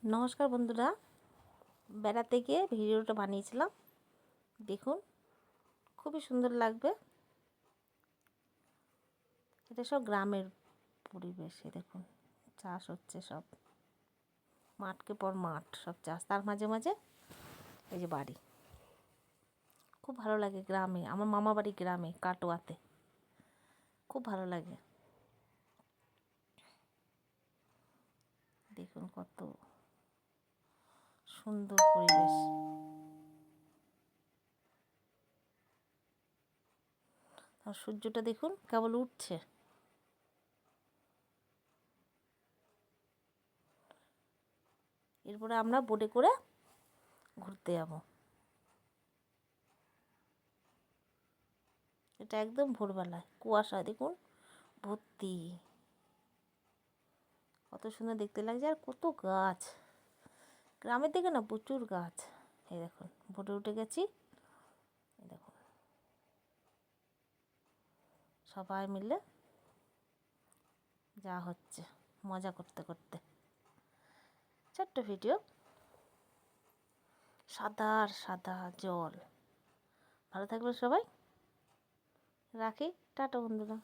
নমস্কার বন্ধুরা, বেড়াতে গিয়ে ভিডিওটা বানিয়েছিলাম। দেখুন, খুবই সুন্দর লাগবে। এটা সব গ্রামের পরিবেশে দেখুন চাষ হচ্ছে, সব মাঠকে পর মাঠ, সব চাষ, তার মাঝে মাঝে এই যে বাড়ি। খুব ভালো লাগে গ্রামে, আমার মামা বাড়ি গ্রামে কাটোয়াতে, খুব ভালো লাগে। দেখুন কত সুন্দর পরিবেশ। আর সূর্যটা দেখুন কেবল উঠছে। এরপরে আমরা বোটে করে ঘুরতে যাব। এটা একদম ভোরবেলায়, কুয়াশা দেখুন ভর্তি, কত সুন্দর দেখতে লাগছে। আর কত গাছ, গ্রামের দিকে না প্রচুর গাছ। এই দেখুন বোটে উঠে গেছি, এই দেখুন সবাই মিলে যা হচ্ছে, মজা করতে করতে। ছোট্ট ভিডিও, সাদা আর সাদা জল। ভালো থাকবে সবাই, রাখি, টাটা বন্ধুরা।